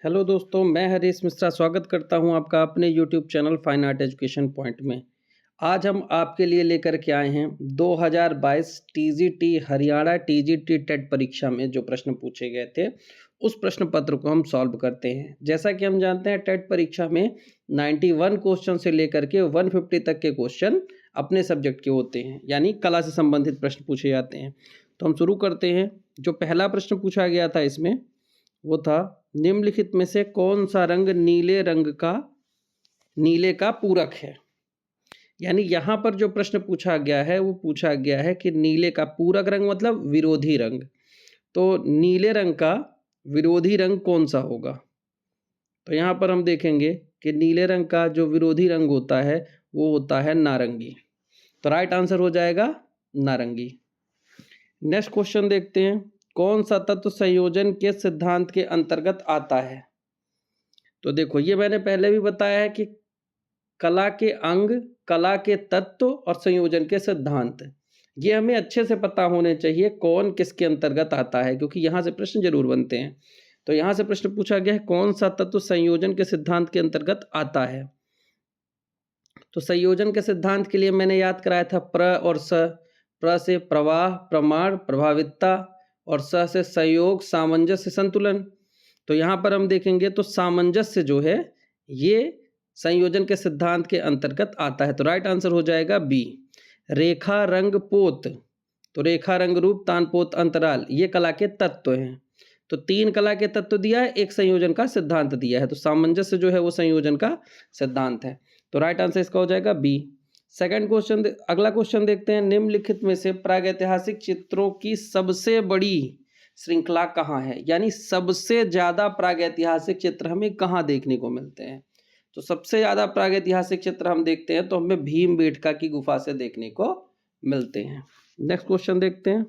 Hello दोस्तों, मैं हरीश मिश्रा स्वागत करता हूं आपका अपने YouTube channel fine art education point में। आज हम आपके लिए लेकर के आए हैं 2022 टीजीटी हरियाणा टीजीटी टेट परीक्षा में जो प्रश्न पूछे गए थे, उस प्रश्न पत्र को हम सॉल्व करते हैं। जैसा कि हम जानते हैं, टेट परीक्षा में 91 क्वेश्चन से लेकर के 150 तक के क्वेश्चन अपने सब्जेक्ट के होते हैं, यानी कला से संबंधित प्रश्न पूछे जाते हैं। तो हम शुरू करते हैं। जो पहला प्रश्न पूछा गया था इसमें वो था, निम्नलिखित में से कौन सा रंग नीले का पूरक है। यानी यहाँ पर जो प्रश्न पूछा गया है वो पूछा गया है कि नीले का पूरक रंग मतलब विरोधी रंग। तो नीले रंग का विरोधी रंग कौन सा होगा। तो यहाँ पर हम देखेंगे कि नीले रंग का जो विरोधी रंग होता है वो होता है नारंगी। तो राइट आंसर हो जाएगा नारंगी। नेक्स्ट क्वेश्चन देखते हैं, कौन सा तत्व संयोजन के सिद्धांत के अंतर्गत आता है। तो देखो, ये मैंने पहले भी बताया है कि कला के अंग, कला के तत्व और संयोजन के सिद्धांत, ये हमें अच्छे से पता होने चाहिए कौन किसके अंतर्गत आता है, क्योंकि यहाँ से प्रश्न जरूर बनते हैं। तो यहाँ से प्रश्न पूछा गया है कौन सा तत्व संयोजन के सिद्धांत के अंतर्गत आता है। तो संयोजन के सिद्धांत के लिए मैंने याद कराया था प्र और स। प्र से प्रवाह, प्रमाण, प्रभावितता और स से संयोग, सामंजस्य, संतुलन। तो यहाँ पर हम देखेंगे तो सामंजस्य जो है ये संयोजन के सिद्धांत के अंतर्गत आता है। तो राइट आंसर हो जाएगा बी। रेखा, रंग, पोत। तो रेखा, रंग, रूप, तान, पोत, अंतराल, ये कला के तत्व हैं। तो 3 कला के तत्व दिया है, एक संयोजन का सिद्धांत दिया है। तो सामंजस्य जो है वो संयोजन का सिद्धांत है। तो राइट आंसर इसका हो जाएगा बी। सेकंड क्वेश्चन, अगला क्वेश्चन देखते हैं, निम्नलिखित में से प्रागैतिहासिक चित्रों की सबसे बड़ी श्रृंखला कहाँ है। यानी सबसे ज्यादा प्रागैतिहासिक चित्र हमें कहाँ देखने को मिलते हैं। तो सबसे ज्यादा प्रागैतिहासिक चित्र हम देखते हैं तो हमें भीमबेटका की गुफा से देखने को मिलते हैं। नेक्स्ट क्वेश्चन देखते हैं,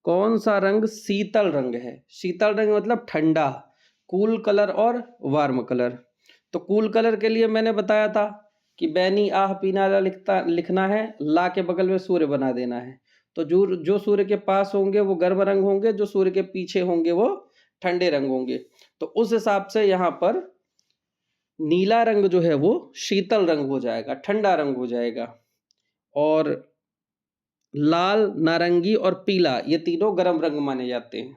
कौन सा रंग शीतल रंग है। शीतल रंग मतलब ठंडा, कूल कलर और वार्म कलर। तो कूल कलर के लिए मैंने बताया था कि बैनी आह पीनाला लिखना है, ला के बगल में सूर्य बना देना है। तो जो सूर्य के पास होंगे वो गर्म रंग होंगे, जो सूर्य के पीछे होंगे वो ठंडे रंग होंगे। तो उस हिसाब से यहाँ पर नीला रंग जो है वो शीतल रंग हो जाएगा, ठंडा रंग हो जाएगा। और लाल, नारंगी और पीला, ये तीनों गर्म रंग माने जाते हैं।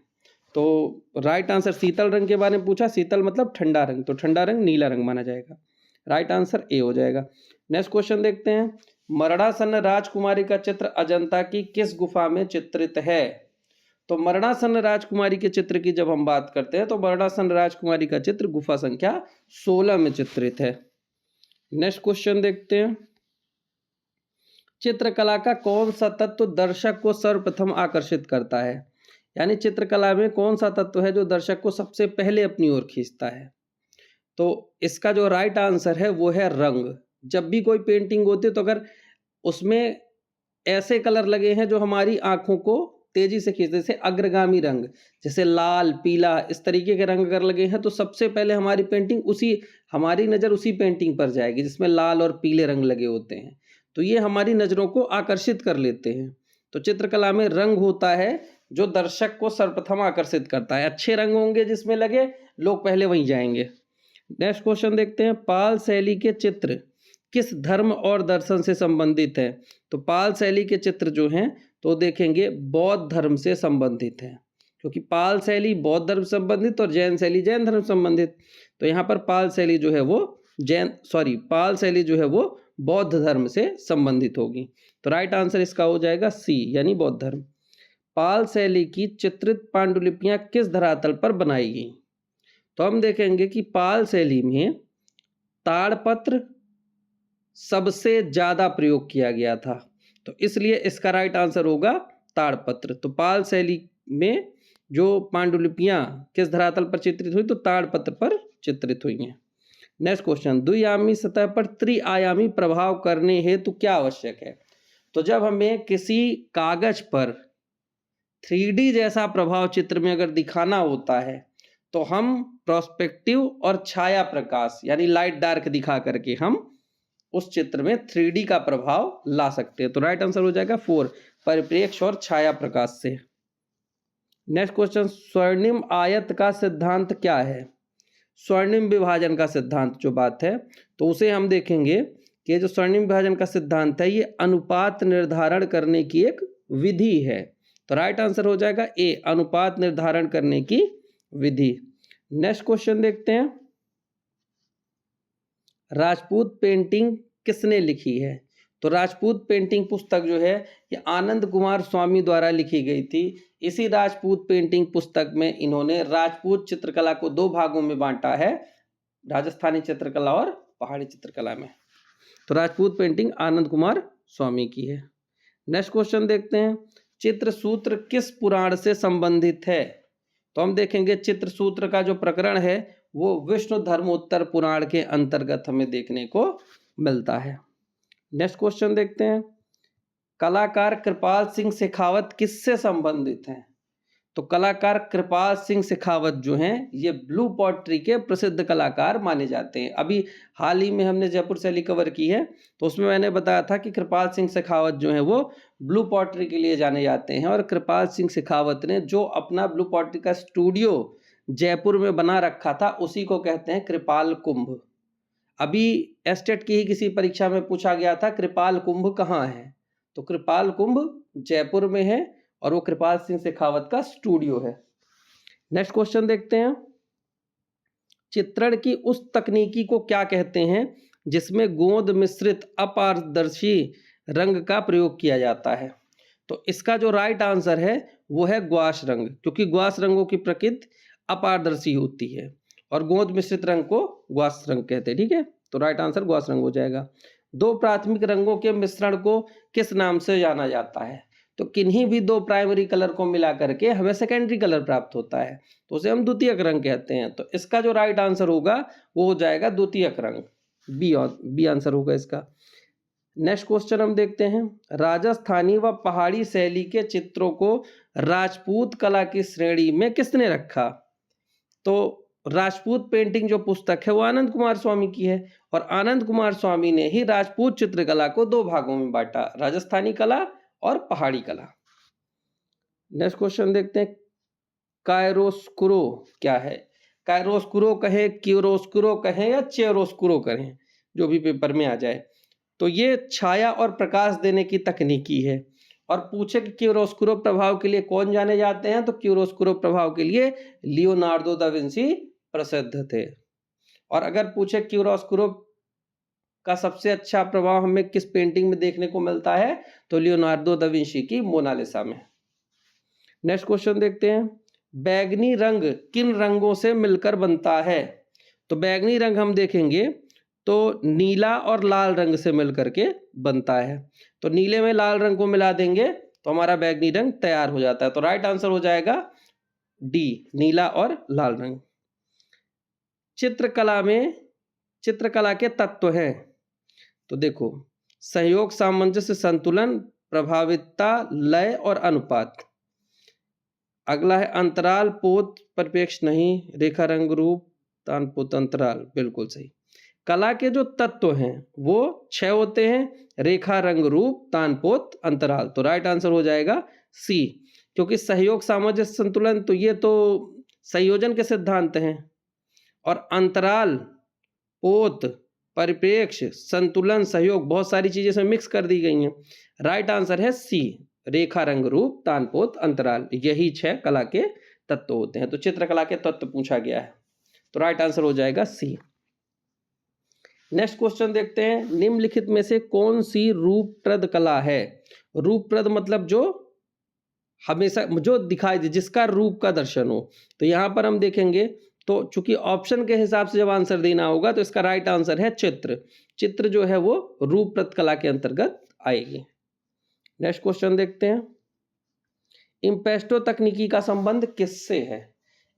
तो राइट आंसर, शीतल रंग के बारे में पूछा, शीतल मतलब ठंडा रंग, तो ठंडा रंग नीला रंग माना जाएगा। राइट आंसर ए हो जाएगा। नेक्स्ट क्वेश्चन देखते हैं, मरणासन्न राजकुमारी का चित्र अजंता की किस गुफा में चित्रित है। तो मरणासन्न राजकुमारी के चित्र की जब हम बात करते हैं तो मरणासन्न राजकुमारी का चित्र गुफा संख्या 16 में चित्रित है। नेक्स्ट क्वेश्चन देखते हैं, चित्रकला का कौन सा तत्व दर्शक को सर्वप्रथम आकर्षित करता है। यानी चित्रकला में कौन सा तत्व है जो दर्शक को सबसे पहले अपनी ओर खींचता है। तो इसका जो राइट आंसर है वो है रंग। जब भी कोई पेंटिंग होती है तो अगर उसमें ऐसे कलर लगे हैं जो हमारी आंखों को तेजी से खींचते, जैसे अग्रगामी रंग, जैसे लाल, पीला, इस तरीके के रंग अगर लगे हैं तो सबसे पहले हमारी नज़र उसी पेंटिंग पर जाएगी जिसमें लाल और पीले रंग लगे होते हैं। तो ये हमारी नज़रों को आकर्षित कर लेते हैं। तो चित्रकला में रंग होता है जो दर्शक को सर्वप्रथम आकर्षित करता है। अच्छे रंग होंगे जिसमें लगे, लोग पहले वहीं जाएंगे। नेक्स्ट क्वेश्चन देखते हैं, पाल शैली के चित्र किस धर्म और दर्शन से संबंधित है। तो पाल शैली के चित्र जो हैं तो देखेंगे बौद्ध धर्म से संबंधित है, क्योंकि पाल शैली बौद्ध धर्म से संबंधित और जैन शैली जैन धर्म से संबंधित। तो यहाँ पर पाल शैली जो है वो बौद्ध धर्म से संबंधित होगी। तो राइट आंसर इसका हो जाएगा सी, यानी बौद्ध धर्म। पाल शैली की चित्रित पांडुलिपियां किस धरातल पर बनाई गई। तो हम देखेंगे कि पाल शैली में ताड़पत्र सबसे ज्यादा प्रयोग किया गया था, तो इसलिए इसका राइट आंसर होगा ताड़पत्र। तो पाल शैली में जो पांडुलिपियां किस धरातल पर चित्रित हुई, तो ताड़पत्र पर चित्रित हुई हैं। नेक्स्ट क्वेश्चन, द्विआयामी सतह पर त्रिआयामी प्रभाव करने हेतु क्या आवश्यक है। तो जब हमें किसी कागज पर 3D जैसा प्रभाव चित्र में अगर दिखाना होता है तो हम प्रोस्पेक्टिव और छाया प्रकाश यानी लाइट डार्क दिखा करके हम उस चित्र में 3D का प्रभाव ला सकते हैं। तो राइट आंसर हो जाएगा 4, परिप्रेक्ष्य और छाया प्रकाश से। नेक्स्ट क्वेश्चन, स्वर्णिम आयत का सिद्धांत क्या है। स्वर्णिम विभाजन का सिद्धांत जो बात है, तो उसे हम देखेंगे कि जो स्वर्णिम विभाजन का सिद्धांत है ये अनुपात निर्धारण करने की एक विधि है। तो राइट आंसर हो जाएगा ए, अनुपात निर्धारण करने की विधि। नेक्स्ट क्वेश्चन देखते हैं, राजपूत पेंटिंग किसने लिखी है? तो राजपूत पेंटिंग पुस्तक जो है ये आनंद कुमार स्वामी द्वारा लिखी गई थी। इसी राजपूत पेंटिंग पुस्तक में इन्होंने राजपूत चित्रकला को दो भागों में बांटा है, राजस्थानी चित्रकला और पहाड़ी चित्रकला में। तो राजपूत पेंटिंग आनंद कुमार स्वामी की है। नेक्स्ट क्वेश्चन देखते हैं, चित्रसूत्र किस पुराण से संबंधित है? तो हम देखेंगे चित्रसूत्र का जो प्रकरण है वो विष्णु धर्मोत्तर पुराण के अंतर्गत हमें देखने को मिलता है। नेक्स्ट क्वेश्चन देखते हैं, कलाकार कृपाल सिंह शेखावत किससे संबंधित हैं? तो कलाकार कृपाल सिंह शेखावत जो हैं ये ब्लू पॉटरी के प्रसिद्ध कलाकार माने जाते हैं। अभी हाल ही में हमने जयपुर शैली कवर की है, तो उसमें मैंने बताया था कि कृपाल सिंह शेखावत जो हैं वो ब्लू पॉटरी के लिए जाने जाते हैं। और कृपाल सिंह शेखावत ने जो अपना ब्लू पॉटरी का स्टूडियो जयपुर में बना रखा था उसी को कहते हैं कृपाल कुंभ। अभी एस्टेट की ही किसी परीक्षा में पूछा गया था कृपाल कुंभ कहाँ है, तो कृपाल कुंभ जयपुर में है और वो कृपाल सिंह शेखावत का स्टूडियो है। नेक्स्ट क्वेश्चन देखते हैं, चित्रण की उस तकनीकी को क्या कहते हैं जिसमें गोंद मिश्रित अपारदर्शी रंग का प्रयोग किया जाता है? तो इसका जो राइट आंसर है वो है ग्वाश रंग, क्योंकि ग्वाश रंगों की प्रकृति अपारदर्शी होती है और गोंद मिश्रित रंग को ग्वाश रंग कहते हैं। ठीक है, तो राइट आंसर ग्वाश रंग हो जाएगा। दो प्राथमिक रंगों के मिश्रण को किस नाम से जाना जाता है? तो किन्हीं भी दो प्राइमरी कलर को मिला करके हमें सेकेंडरी कलर प्राप्त होता है, तो उसे हम द्वितीयक रंग कहते हैं। तो इसका जो राइट आंसर होगा वो हो जाएगा द्वितीयक रंग, बी आंसर होगा इसका। नेक्स्ट क्वेश्चन हम देखते हैं, राजस्थानी व पहाड़ी शैली के चित्रों को राजपूत कला की श्रेणी में किसने रखा? तो राजपूत पेंटिंग जो पुस्तक है वो आनंद कुमार स्वामी की है और आनंद कुमार स्वामी ने ही राजपूत चित्रकला को दो भागों में बांटा, राजस्थानी कला और पहाड़ी कला। नेक्स्ट क्वेश्चन देखते हैं, कायरोस्कुरो क्या है? कायरोस्कुरो कहें, क्यूरोस्कुरो कहें या चेरोस्कुरो कहें, जो भी पेपर में आ जाए। तो ये छाया और प्रकाश देने की तकनीकी है। और पूछे कि क्यूरोस्कुरो प्रभाव के लिए कौन जाने जाते हैं, तो क्यूरोस्कुरो प्रभाव के लिए लियोनार्डो दा विंसी प्रसिद्ध थे। और अगर पूछे क्यूरोस्कुरो का सबसे अच्छा प्रभाव हमें किस पेंटिंग में देखने को मिलता है, तो लियोनार्डो दा विंसी की मोनालिसा में। नेक्स्ट क्वेश्चन देखते हैं, बैगनी रंग किन रंगों से मिलकर बनता है? तो बैगनी रंग हम देखेंगे तो नीला और लाल रंग से मिलकर के बनता है। तो नीले में लाल रंग को मिला देंगे तो हमारा बैगनी रंग तैयार हो जाता है। तो राइट आंसर हो जाएगा डी, नीला और लाल रंग। चित्रकला में चित्रकला के तत्व हैं, तो देखो सहयोग, सामंजस्य, संतुलन, प्रभावितता, लय और अनुपात। अगला है अंतराल, पोत, परिप्रेक्ष्य नहीं, रेखा, रंग, रूप, तान, पोत, अंतराल। बिल्कुल सही। कला के जो तत्व हैं वो 6 होते हैं, रेखा, रंग, रूप, तान, पोत, अंतराल। तो राइट आंसर हो जाएगा सी, क्योंकि सहयोग, सामंजस्य, संतुलन तो ये तो संयोजन के सिद्धांत हैं और अंतराल, पोत, परिप्रेक्ष्य, संतुलन, सहयोग बहुत सारी चीजें इसमें मिक्स कर दी गई हैं। राइट आंसर है सी, रेखा, रंग, रूप, तान, पोत, अंतराल। यही 6 कला के तत्व होते हैं। तो चित्रकला के तत्व पूछा गया है, तो राइट आंसर हो जाएगा सी। नेक्स्ट क्वेश्चन देखते हैं, निम्नलिखित में से कौन सी रूपप्रद कला है? रूपप्रद मतलब जो हमेशा जो दिखाई दे, जिसका रूप का दर्शन हो। तो यहां पर हम देखेंगे तो चूंकि ऑप्शन के हिसाब से जब आंसर देना होगा तो इसका राइट आंसर है चित्र। चित्र जो है वो रूपप्रद कला के अंतर्गत आएगी। नेक्स्ट क्वेश्चन देखते हैं, इम्पेस्टो तकनीकी का संबंध किससे है?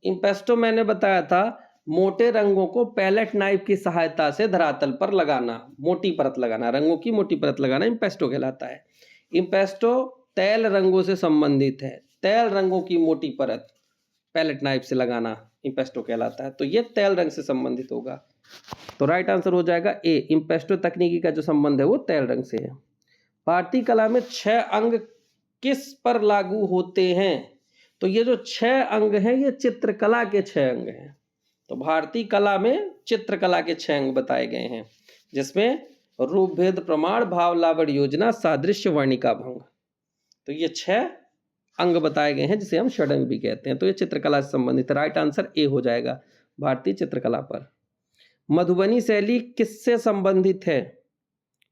इम्पेस्टो मैंने बताया था मोटे रंगों को पैलेट नाइफ की सहायता से धरातल पर लगाना, मोटी परत लगाना, रंगों की मोटी परत लगाना इम्पेस्टो कहलाता है। इम्पेस्टो तैल रंगों से संबंधित है, तैल रंगों की मोटी परत पैलेट नाइफ से लगाना इम्पेस्टो कहलाता है। तो ये तैल रंग से संबंधित होगा। तो राइट आंसर हो जाएगा ए, इम्पेस्टो तकनीकी का जो संबंध है वो तैल रंग से है। भारतीय कला में 6 अंग किस पर लागू होते हैं? तो ये जो 6 अंग हैं ये चित्रकला के 6 अंग हैं। तो भारतीय कला में चित्रकला के 6 अंग बताए गए हैं, जिसमें रूप भेद प्रमाण, भाव लावण्य योजना, सादृश्य, वर्णिका भंग। तो ये 6 अंग बताए गए हैं, जिसे हम षडंग भी कहते हैं। तो ये चित्रकला से संबंधित, राइट आंसर ए हो जाएगा भारतीय चित्रकला पर। मधुबनी शैली किससे संबंधित है?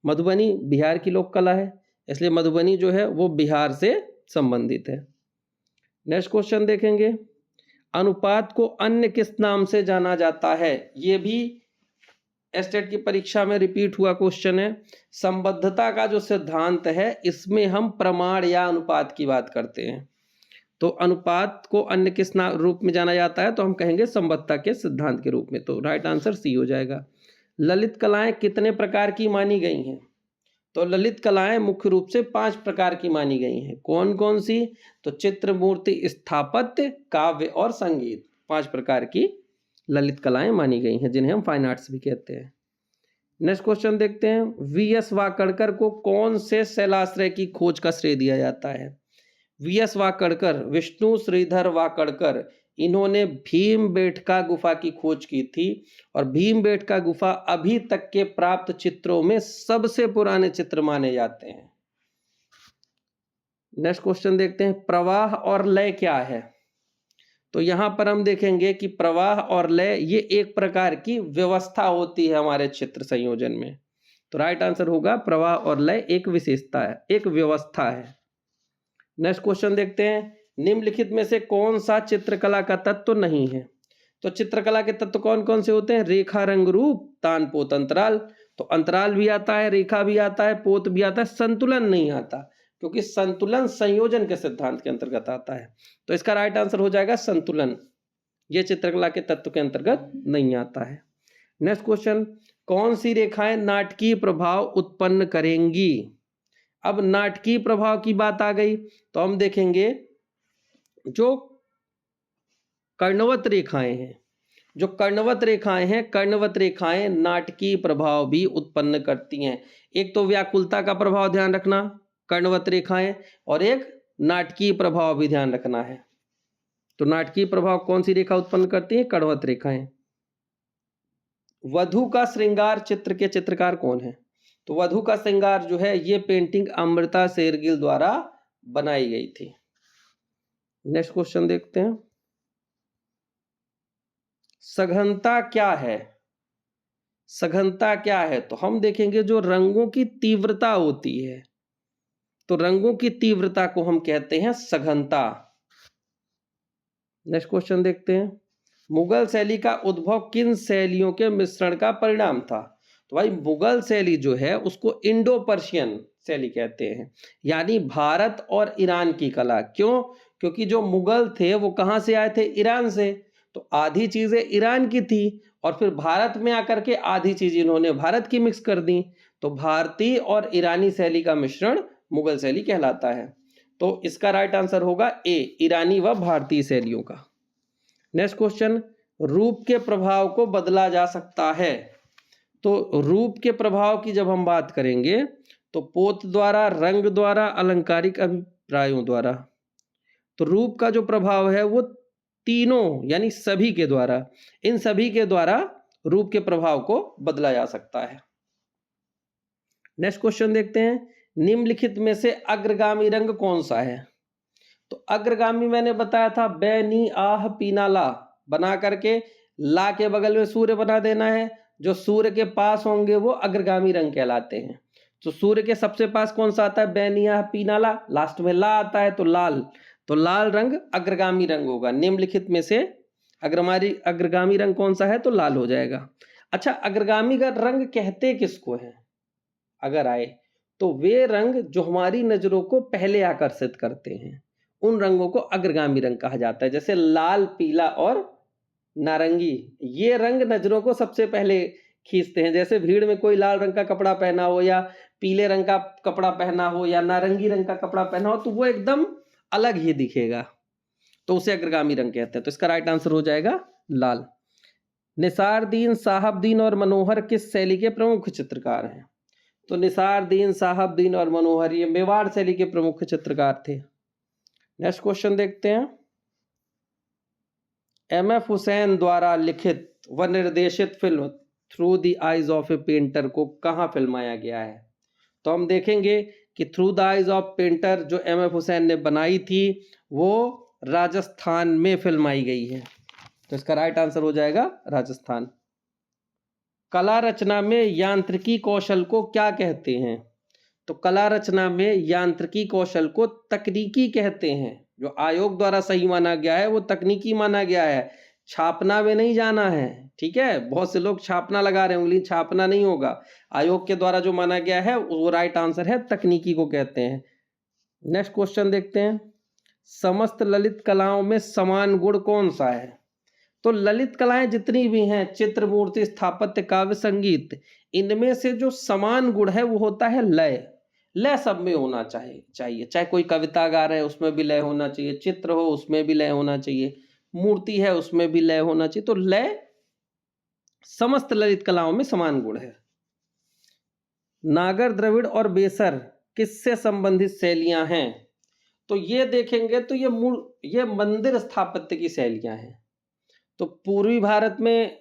मधुबनी बिहार की लोक कला है, इसलिए मधुबनी जो है वो बिहार से संबंधित है। नेक्स्ट क्वेश्चन देखेंगे, अनुपात को अन्य किस नाम से जाना जाता है? ये भी एस्टेट की परीक्षा में रिपीट हुआ क्वेश्चन है। संबद्धता का जो सिद्धांत है, इसमें हम प्रमाण या अनुपात की बात करते हैं। तो अनुपात को अन्य किस रूप में जाना जाता है? तो हम कहेंगे संबद्धता के सिद्धांत के रूप में। तो राइट आंसर सी हो जाएगा। ललित कलाएं कितने प्रकार की मानी गई हैं? तो ललित कलाएं मुख्य रूप से 5 प्रकार की मानी गई हैं। कौन कौन सी? तो चित्र, मूर्ति, स्थापत्य, काव्य और संगीत। 5 प्रकार की ललित कलाएं मानी गई हैं, जिन्हें हम फाइन आर्ट्स भी कहते हैं। नेक्स्ट क्वेश्चन देखते हैं, वी.एस. वाकड़कर को कौन से शैलाश्रय की खोज का श्रेय दिया जाता है? वी.एस. वाकड़कर, विष्णु श्रीधर वाकड़कर, इन्होंने भीमबेटका गुफा की खोज की थी, और भीमबेटका गुफा अभी तक के प्राप्त चित्रों में सबसे पुराने चित्र माने जाते हैं। नेक्स्ट क्वेश्चन देखते हैं, प्रवाह और लय क्या है? तो यहां पर हम देखेंगे कि प्रवाह और लय ये एक प्रकार की व्यवस्था होती है हमारे चित्र संयोजन में। तो राइट आंसर होगा प्रवाह और लय एक विशेषता है, एक व्यवस्था है। नेक्स्ट क्वेश्चन देखते हैं, निम्नलिखित में से कौन सा चित्रकला का तत्व नहीं है? तो चित्रकला के तत्व कौन कौन से होते हैं? रेखा, रंग, रूप, तान, पोत, अंतराल। तो अंतराल भी आता है, रेखा भी आता है, पोत भी आता है, संतुलन नहीं आता, क्योंकि संतुलन संयोजन के सिद्धांत के अंतर्गत आता है। तो इसका राइट आंसर हो जाएगा संतुलन। यह चित्रकला के तत्व के अंतर्गत नहीं आता है। नेक्स्ट क्वेश्चन, कौन सी रेखाएं नाटकीय प्रभाव उत्पन्न करेंगी? अब नाटकीय प्रभाव की बात आ गई, तो हम देखेंगे जो कर्णवत रेखाएं हैं, जो कर्णवत रेखाएं हैं, कर्णवत रेखाएं नाटकीय प्रभाव भी उत्पन्न करती हैं। एक तो व्याकुलता का प्रभाव ध्यान रखना, कर्णवत रेखाएं, और एक नाटकीय प्रभाव भी ध्यान रखना है। तो नाटकीय प्रभाव कौन सी रेखा उत्पन्न करती है? कर्णवत रेखाएं। वधु का श्रृंगार चित्र के चित्रकार कौन है? तो वधु का श्रृंगार जो है, ये पेंटिंग अमृता शेरगिल द्वारा बनाई गई थी। नेक्स्ट क्वेश्चन देखते हैं, सघनता क्या है? सघनता क्या है? तो हम देखेंगे जो रंगों की तीव्रता होती है, तो रंगों की तीव्रता को हम कहते हैं सघनता। नेक्स्ट क्वेश्चन देखते हैं, मुगल शैली का उद्भव किन शैलियों के मिश्रण का परिणाम था? तो भाई मुगल शैली जो है उसको इंडो पर्शियन शैली कहते हैं, यानी भारत और ईरान की कला। क्यों? क्योंकि जो मुगल थे वो कहां से आए थे? ईरान से। तो आधी चीजें ईरान की थी, और फिर भारत में आकर के आधी चीज इन्होंने भारत की मिक्स कर दी। तो भारतीय और ईरानी शैली का मिश्रण मुगल शैली कहलाता है। तो इसका राइट आंसर होगा ए, ईरानी व भारतीय शैलियों का। नेक्स्ट क्वेश्चन, रूप के प्रभाव को बदला जा सकता है? तो रूप के प्रभाव की जब हम बात करेंगे तो पोत द्वारा, रंग द्वारा, अलंकारिक अभिप्रायों द्वारा। तो रूप का जो प्रभाव है वो तीनों यानी सभी के द्वारा, इन सभी के द्वारा रूप के प्रभाव को बदला जा सकता है। नेक्स्ट क्वेश्चन देखते हैं, निम्नलिखित में से अग्रगामी रंग कौन सा है? तो अग्रगामी मैंने बताया था, बे नी आह पीना ला बना करके ला के बगल में सूर्य बना देना है। जो सूर्य के पास होंगे वो अग्रगामी रंग कहलाते हैं। तो सूर्य के सबसे पास कौन सा आता है? बे नी आह पीना ला, लास्ट में ला आता है तो लाल। तो लाल रंग अग्रगामी रंग होगा। निम्नलिखित में से अग्रगामी रंग कौन सा है? तो लाल हो जाएगा। अच्छा, अग्रगामी का रंग कहते किसको है? अगर आए तो वे रंग जो हमारी नजरों को पहले आकर्षित करते हैं, उन रंगों को अग्रगामी रंग कहा जाता है। जैसे लाल, पीला और नारंगी, ये रंग नजरों को सबसे पहले खींचते हैं। जैसे भीड़ में कोई लाल रंग का कपड़ा पहना हो, या पीले रंग का कपड़ा पहना हो, या नारंगी रंग का कपड़ा पहना हो, तो वो एकदम अलग ही दिखेगा, तो उसे अग्रगामी रंग कहते हैं। तो इसका राइट आंसर हो जाएगा लाल। निसारदीन, साहबदीन और मनोहर किस शैली के प्रमुख चित्रकार हैं? तो निसारदीन, साहबदीन और मनोहर ये मेवाड़ शैली के प्रमुख चित्रकार थे। नेक्स्ट क्वेश्चन देखते हैं, एम.एफ. हुसैन द्वारा लिखित व निर्देशित film through the eyes of A painter को कहाँ फिल्माया गया है? तो हम देखेंगे कि through the eyes of painter जो एम.एफ. हुसैन ने बनाई थी वो राजस्थान में फिल्माई गई है। तो इसका राइट आंसर हो जाएगा राजस्थान। कला रचना में यांत्रिकी कौशल को क्या कहते हैं? तो कला रचना में यांत्रिकी कौशल को तकनीकी कहते हैं। जो आयोग द्वारा सही माना गया है वो तकनीकी माना गया है, छापना में नहीं जाना है। ठीक है, बहुत से लोग छापना लगा रहे हैं, उंगली छापना नहीं होगा। आयोग के द्वारा जो माना गया है वो राइट आंसर है, तकनीकी को कहते हैं। नेक्स्ट क्वेश्चन देखते हैं, समस्त ललित कलाओं में समान गुण कौन सा है? तो ललित कलाएं जितनी भी हैं, चित्र, मूर्ति, स्थापत्य, काव्य, संगीत, इनमें से जो समान गुण है वो होता है लय। लय सब में होना चाहिए। चाहे कोई कविता गा रहे हैं उसमें भी लय होना चाहिए, चित्र हो उसमें भी लय होना चाहिए, मूर्ति है उसमें भी लय होना चाहिए। तो लय समस्त ललित कलाओं में समान गुण है। नागर, द्रविड़ और बेसर किससे संबंधित शैलियां हैं? तो ये देखेंगे तो ये मंदिर स्थापत्य की शैलियां हैं। तो पूर्वी भारत में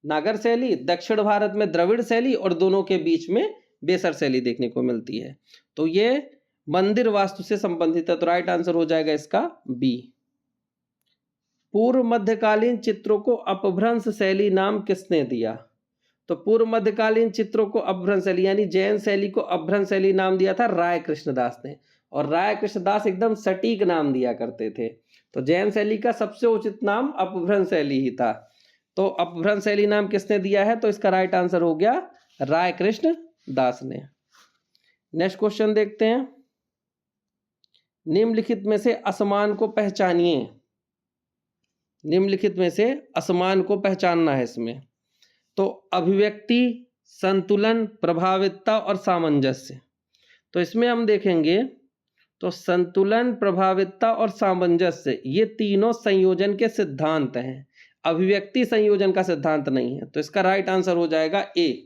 नागर शैली, दक्षिण भारत में द्रविड़ शैली और दोनों के बीच में बेसर शैली देखने को मिलती है। तो ये मंदिर वास्तु से संबंधित है। तो राइट आंसर हो जाएगा इसका बी। पूर्व मध्यकालीन चित्रों को अपभ्रंश शैली नाम किसने दिया? तो पूर्व मध्यकालीन चित्रों को अपभ्रंश शैली यानी जैन शैली को अपभ्रंश शैली नाम दिया था राय कृष्णदास ने। और राय कृष्णदास एकदम सटीक नाम दिया करते थे। तो जैन शैली का सबसे उचित नाम अपभ्रंश शैली ही था। तो अपभ्रंश शैली नाम किसने दिया है? तो इसका राइट आंसर हो गया राय कृष्ण दास ने। नेक्स्ट क्वेश्चन देखते हैं, निम्नलिखित में से असमान को पहचानिए। निम्नलिखित में से असमान को पहचानना है इसमें। तो अभिव्यक्ति, संतुलन, प्रभावितता और सामंजस्य। तो इसमें हम देखेंगे तो संतुलन, प्रभावितता और सामंजस्य ये तीनों संयोजन के सिद्धांत हैं। अभिव्यक्ति संयोजन का सिद्धांत नहीं है। तो इसका राइट आंसर हो जाएगा ए,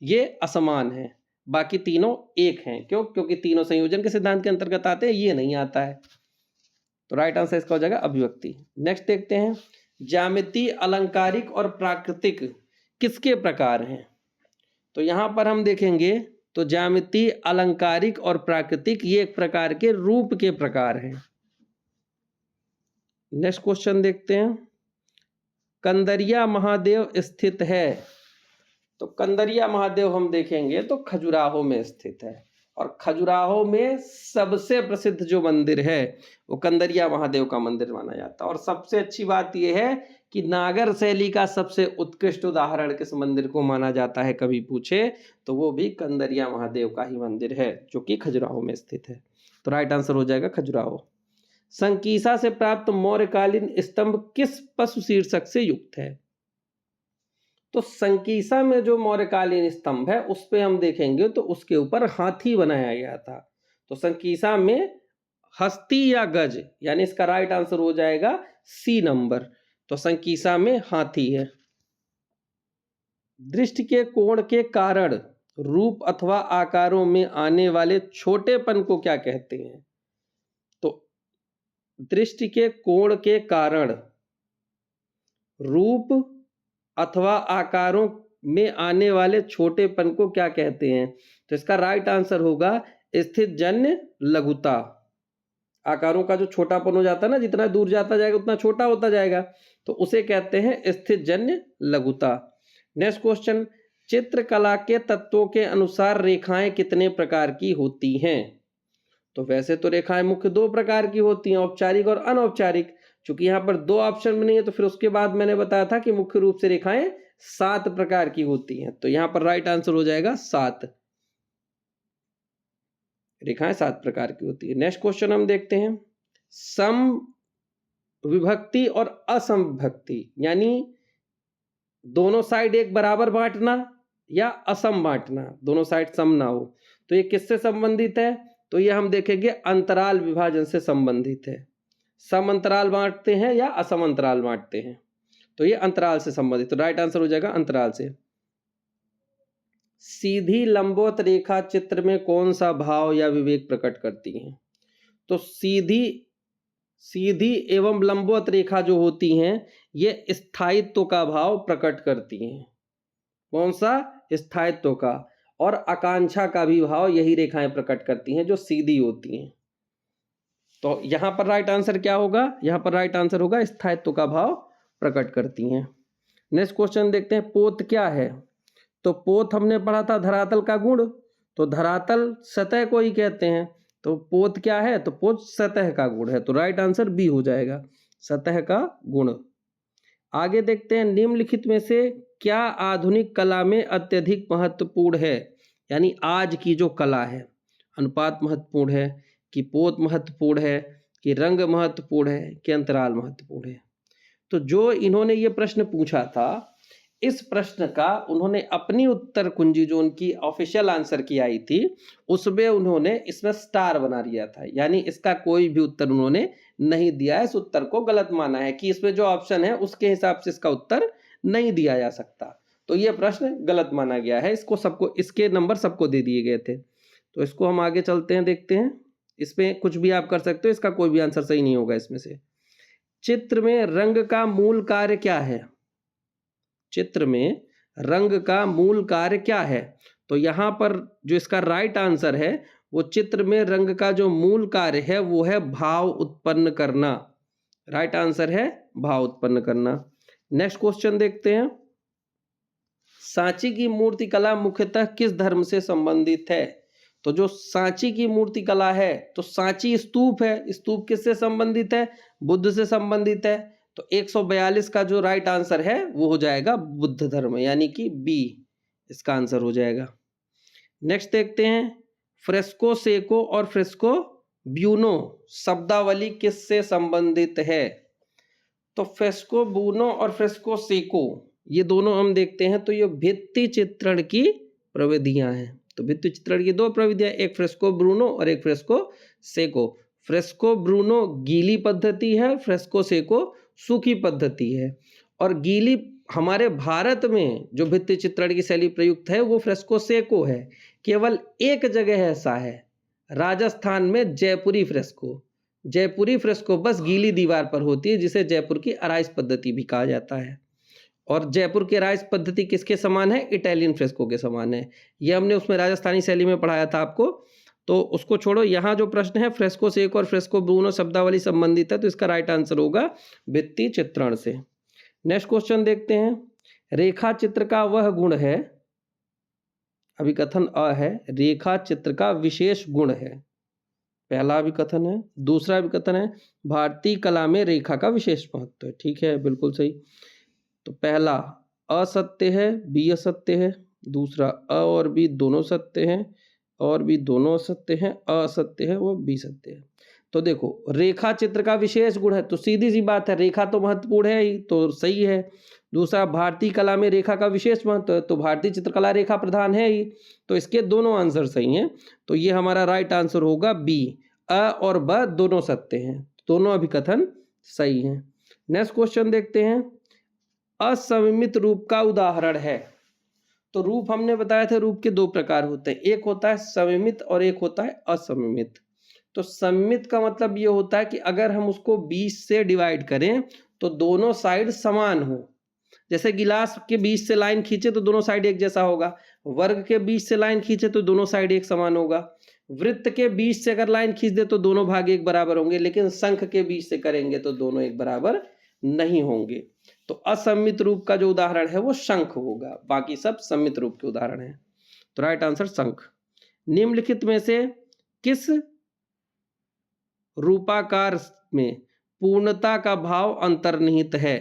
ये असमान है, बाकी तीनों एक हैं। क्यों? क्योंकि तीनों संयोजन के सिद्धांत के अंतर्गत आते हैं, ये नहीं आता है। तो राइट आंसर इसका हो जाएगा अभिव्यक्ति। नेक्स्ट देखते हैं, ज्यामिति, अलंकारिक और प्राकृतिक किसके प्रकार हैं? तो यहां पर हम देखेंगे तो ज्यामिति, अलंकारिक और प्राकृतिक ये एक प्रकार के रूप के प्रकार हैं। नेक्स्ट क्वेश्चन देखते हैं, कंदरिया महादेव स्थित है। तो कंदरिया महादेव हम देखेंगे तो खजुराहो में स्थित है। और खजुराहो में सबसे प्रसिद्ध जो मंदिर है वो कंदरिया महादेव का मंदिर माना जाता है। और सबसे अच्छी बात यह है कि नागर शैली का सबसे उत्कृष्ट उदाहरण किस मंदिर को माना जाता है, कभी पूछे तो वो भी कंदरिया महादेव का ही मंदिर है जो कि खजुराहो में स्थित है। तो राइट आंसर हो जाएगा खजुराहो। संकीसा से प्राप्त मौर्यकालीन स्तंभ किस पशु शीर्षक से युक्त है? तो संकीसा में जो मौर्यकालीन स्तंभ है उस पे हम देखेंगे तो उसके ऊपर हाथी बनाया गया था। तो संकीसा में हस्ती या गज, यानी इसका राइट आंसर हो जाएगा सी नंबर। तो संकीसा में हाथी है। दृष्टि के कोण के कारण रूप अथवा आकारों में आने वाले छोटेपन को क्या कहते हैं? तो दृष्टि के कोण के कारण रूप अथवा आकारों में आने वाले छोटेपन को क्या कहते हैं? तो इसका राइट आंसर होगा स्थित जन्य लघुता। आकारों का जो छोटापन हो जाता है ना, जितना दूर जाता जाएगा उतना छोटा होता जाएगा, तो उसे कहते हैं स्थित जन्य लघुता। नेक्स्ट क्वेश्चन, चित्रकला के तत्वों के अनुसार रेखाएं कितने प्रकार की होती हैं? तो वैसे तो रेखाएं मुख्य दो प्रकार की होती हैं, औपचारिक और अनौपचारिक। चूंकि यहाँ पर दो ऑप्शन में नहीं है तो फिर उसके बाद मैंने बताया था कि मुख्य रूप से रेखाएं 7 प्रकार की होती हैं। तो यहाँ पर राइट आंसर हो जाएगा 7। रेखाएं 7 प्रकार की होती है। नेक्स्ट क्वेश्चन हम देखते हैं, सम विभक्ति और असम विभक्ति यानी दोनों साइड एक बराबर बांटना या असम बांटना, दोनों साइड सम ना हो, तो ये किससे संबंधित है? तो ये हम देखेंगे अंतराल विभाजन से संबंधित है। सम अंतराल बांटते हैं या असम अंतराल बांटते हैं, तो ये अंतराल से संबंधित। तो राइट आंसर हो जाएगा अंतराल से। सीधी लंबवत रेखा चित्र में कौन सा भाव या विवेक प्रकट करती है? तो सीधी एवं लंबवत रेखा जो होती हैं ये स्थायित्व का भाव प्रकट करती हैं। कौन सा? स्थायित्व का। और आकांक्षा का भी भाव यही रेखाएं प्रकट करती हैं जो सीधी होती हैं। तो यहां पर राइट आंसर क्या होगा? यहां पर राइट आंसर होगा स्थायित्व का भाव प्रकट करती हैं। नेक्स्ट क्वेश्चन देखते हैं, पोत क्या है? तो पोत हमने पढ़ा था धरातल का गुण, तो धरातल सतह को ही कहते हैं। तो पोत क्या है? तो पोत सतह का गुण है। तो राइट आंसर बी हो जाएगा, सतह का गुण। आगे देखते हैं, निम्नलिखित में से क्या आधुनिक कला में अत्यधिक महत्वपूर्ण है? यानी आज की जो कला है, अनुपात महत्वपूर्ण है कि पोत महत्वपूर्ण है कि रंग महत्वपूर्ण है कि अंतराल महत्वपूर्ण है? तो जो इन्होंने ये प्रश्न पूछा था, इस प्रश्न का उन्होंने अपनी उत्तर कुंजी जो उनकी ऑफिशियल आंसर की आई थी, उसमें उन्होंने इसमें स्टार बना दिया था। यानी इसका कोई भी उत्तर उन्होंने नहीं दिया है। इस उत्तर को गलत माना है कि इसमें जो ऑप्शन है उसके हिसाब से इसका उत्तर नहीं दिया जा सकता। तो ये प्रश्न गलत माना गया है। इसको सबको, इसके नंबर सबको दे दिए गए थे। तो इसको हम आगे चलते हैं, देखते हैं। इसमें कुछ भी आप कर सकते हो, इसका कोई भी आंसर सही नहीं होगा इसमें से। चित्र में रंग का मूल कार्य क्या है? चित्र में रंग का मूल कार्य क्या है? तो यहां पर जो इसका राइट आंसर है, वो चित्र में रंग का जो मूल कार्य है वो है भाव उत्पन्न करना। राइट आंसर है भाव उत्पन्न करना। नेक्स्ट क्वेश्चन देखते हैं, सांची की मूर्ति कला मुख्यतः किस धर्म से संबंधित है? तो जो सांची की मूर्ति कला है, तो सांची स्तूप है। स्तूप किससे संबंधित है? बुद्ध से संबंधित है। तो 142 का जो राइट आंसर है वो हो जाएगा बुद्ध धर्म, यानी कि बी इसका आंसर हो जाएगा। नेक्स्ट देखते हैं, फ्रेस्को सेको और फ्रेस्को ब्यूनो शब्दावली किससे संबंधित है? तो फ्रेस्को ब्यूनो और फ्रेस्को सेको ये दोनों हम देखते हैं, तो ये भित्ति चित्रण की प्रविधियां हैं। तो भित्ति चित्रण की दो प्रविधियां, एक फ्रेस्को ब्रूनो और एक फ्रेस्को सेको। फ्रेस्को ब्रूनो गीली पद्धति है, फ्रेस्को सेको सूखी पद्धति है। और गीली हमारे भारत में जो भित्ति चित्रण की शैली प्रयुक्त है वो फ्रेस्को सेको है। केवल एक जगह ऐसा है, राजस्थान में जयपुरी फ्रेस्को। जयपुरी फ्रेस्को बस गीली दीवार पर होती है, जिसे जयपुर की आराइश पद्धति भी कहा जाता है। और जयपुर की आराइश पद्धति किसके समान है? इटालियन फ्रेस्को के समान है। ये हमने उसमें राजस्थानी शैली में पढ़ाया था आपको, तो उसको छोड़ो। यहाँ जो प्रश्न है फ्रेस्को सेको और फ्रेस्को ब्रूनो शब्दावली संबंधित है, तो इसका राइट आंसर होगा भित्ति चित्रण से। नेक्स्ट क्वेश्चन देखते हैं, रेखा चित्र का वह गुण है, अभिकथन अ है, रेखा चित्र का विशेष गुण है। पहला अभिकथन है। दूसरा अभिकथन है, भारतीय कला में रेखा का विशेष महत्व है। ठीक है, बिल्कुल सही। तो पहला असत्य है, बी असत्य है। दूसरा अ और बी दोनों सत्य हैं, और भी दोनों असत्य हैं, असत्य है वो बी सत्य है। तो देखो, रेखा चित्र का विशेष गुण है, तो सीधी सी बात है रेखा तो महत्वपूर्ण है ही, तो सही है। दूसरा, भारतीय कला में रेखा का विशेष महत्व है, तो भारतीय चित्रकला रेखा प्रधान है ही, तो इसके दोनों आंसर सही हैं। तो ये हमारा राइट आंसर होगा बी, अ और ब दोनों सत्य हैं, दोनों अभिकथन सही हैं। नेक्स्ट क्वेश्चन देखते हैं, असममित रूप का उदाहरण है। तो रूप हमने बताया था, रूप के दो प्रकार होते हैं, एक होता है सममित और एक होता है असममित। तो सममित का मतलब ये होता है कि अगर हम उसको 20 से डिवाइड करें तो दोनों साइड समान हो। जैसे गिलास के बीच से लाइन खींचे तो दोनों साइड एक जैसा होगा, वर्ग के बीच से लाइन खींचे तो दोनों साइड एक समान होगा, वृत्त के बीच से अगर लाइन खींच दे तो दोनों भाग एक बराबर होंगे, लेकिन शंख के बीच से करेंगे तो दोनों एक बराबर नहीं होंगे। तो असममित रूप का जो उदाहरण है वो शंख होगा, बाकी सब सममित रूप के उदाहरण हैं। तो राइट आंसर शंख। निम्नलिखित में से किस रूपाकार में पूर्णता का भाव अंतर्निहित है?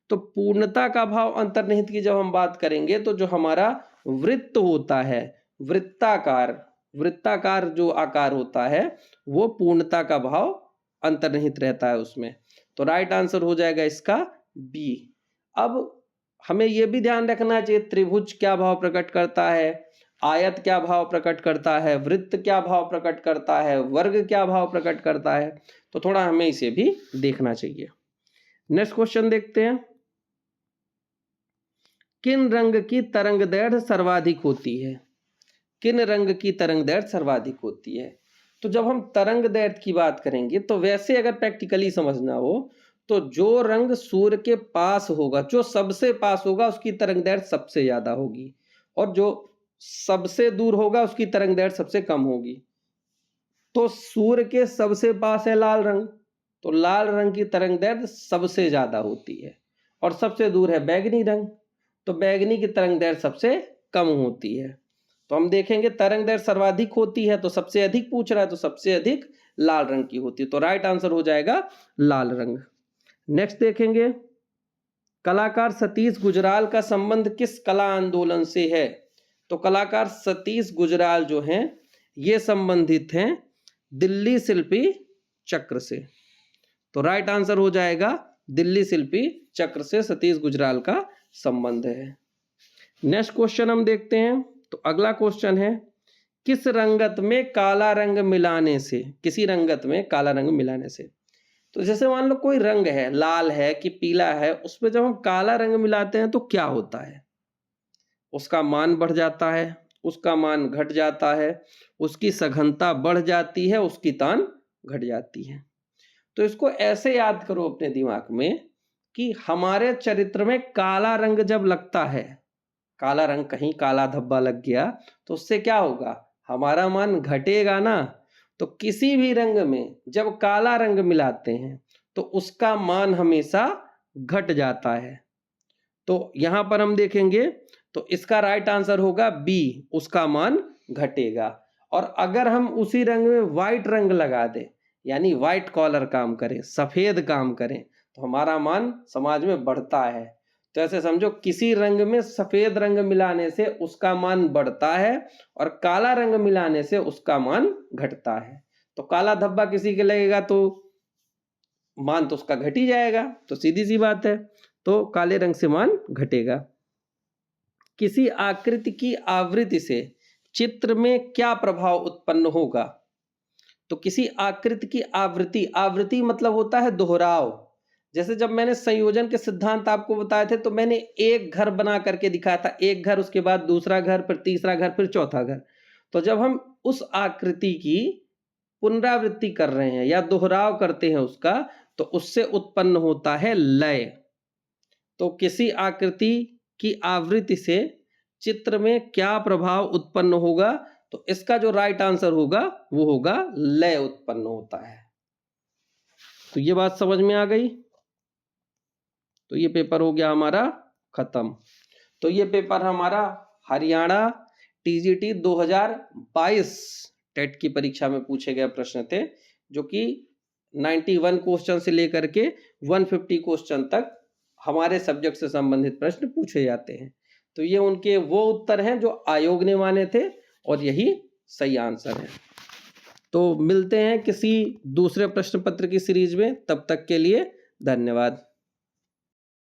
तो पूर्णता का भाव अंतर्निहित की जब हम बात करेंगे, तो जो हमारा वृत्त होता है, वृत्ताकार जो आकार होता है वो पूर्णता का भाव अंतर्निहित रहता है उसमें। तो राइट आंसर हो जाएगा इसका बी। अब हमें यह भी ध्यान रखना चाहिए, त्रिभुज क्या भाव प्रकट करता है, आयत क्या भाव प्रकट करता है, वृत्त क्या भाव प्रकट करता है, वर्ग क्या भाव प्रकट करता है, तो थोड़ा हमें इसे भी देखना चाहिए। नेक्स्ट क्वेश्चन देखते हैं, किन रंग की तरंगदैर्घ्य सर्वाधिक होती है? किन रंग की तरंगदैर्घ्य सर्वाधिक होती है? तो जब हम तरंगदैर्घ्य की बात करेंगे, तो वैसे अगर प्रैक्टिकली समझना हो तो जो रंग सूर्य के पास होगा, जो सबसे पास होगा उसकी तरंग दैर्घ्य सबसे ज्यादा होगी, और जो सबसे दूर होगा उसकी तरंग दैर्घ्य सबसे कम होगी। तो सूर्य के सबसे पास है लाल रंग, तो लाल रंग की तरंग दैर्घ्य सबसे ज्यादा होती है, और सबसे दूर है बैगनी रंग, तो बैगनी की तरंग दैर्घ्य सबसे कम होती है। तो हम देखेंगे तरंग दैर्घ्य सर्वाधिक होती है, तो सबसे अधिक पूछ रहा है, तो सबसे अधिक लाल रंग की होती है, तो राइट आंसर हो जाएगा लाल रंग। नेक्स्ट देखेंगे, कलाकार सतीश गुजराल का संबंध किस कला आंदोलन से है? तो कलाकार सतीश गुजराल जो हैं ये संबंधित हैं दिल्ली शिल्पी चक्र से, तो राइट आंसर हो जाएगा दिल्ली शिल्पी चक्र से सतीश गुजराल का संबंध है। नेक्स्ट क्वेश्चन हम देखते हैं। तो अगला क्वेश्चन है, किस रंगत में काला रंग मिलाने से, किसी रंगत में काला रंग मिलाने से, तो जैसे मान लो कोई रंग है, लाल है कि पीला है, उसमें जब हम काला रंग मिलाते हैं तो क्या होता है? उसका मान बढ़ जाता है, उसका मान घट जाता है, उसकी सघनता बढ़ जाती है, उसकी तान घट जाती है। तो इसको ऐसे याद करो अपने दिमाग में कि हमारे चरित्र में काला रंग जब लगता है, काला रंग कहीं काला धब्बा लग गया तो उससे क्या होगा? हमारा मान घटेगा ना। तो किसी भी रंग में जब काला रंग मिलाते हैं तो उसका मान हमेशा घट जाता है। तो यहां पर हम देखेंगे तो इसका राइट आंसर होगा बी, उसका मान घटेगा। और अगर हम उसी रंग में व्हाइट रंग लगा दें, यानी व्हाइट कॉलर काम करें, सफेद काम करें, तो हमारा मान समाज में बढ़ता है। तो ऐसे समझो किसी रंग में सफेद रंग मिलाने से उसका मान बढ़ता है और काला रंग मिलाने से उसका मान घटता है। तो काला धब्बा किसी के लगेगा तो मान तो उसका घट ही जाएगा, तो सीधी सी बात है, तो काले रंग से मान घटेगा। किसी आकृति की आवृत्ति से चित्र में क्या प्रभाव उत्पन्न होगा? तो किसी आकृति की आवृत्ति, आवृत्ति मतलब होता है दोहराव। जैसे जब मैंने संयोजन के सिद्धांत आपको बताए थे तो मैंने एक घर बना करके दिखाया था, एक घर, उसके बाद दूसरा घर, फिर तीसरा घर, फिर चौथा घर। तो जब हम उस आकृति की पुनरावृत्ति कर रहे हैं या दोहराव करते हैं उसका, तो उससे उत्पन्न होता है लय। तो किसी आकृति की आवृत्ति से चित्र में क्या प्रभाव उत्पन्न होगा? तो इसका जो राइट आंसर होगा वो होगा लय उत्पन्न होता है। तो ये बात समझ में आ गई। तो ये पेपर हो गया हमारा खत्म। तो ये पेपर हमारा हरियाणा टीजीटी 2022 टेट की परीक्षा में पूछे गए प्रश्न थे, जो कि 91 क्वेश्चन से लेकर के 150 क्वेश्चन तक हमारे सब्जेक्ट से संबंधित प्रश्न पूछे जाते हैं। तो ये उनके वो उत्तर हैं जो आयोग ने माने थे और यही सही आंसर है। तो मिलते हैं किसी दूसरे प्रश्न पत्र की सीरीज में, तब तक के लिए धन्यवाद।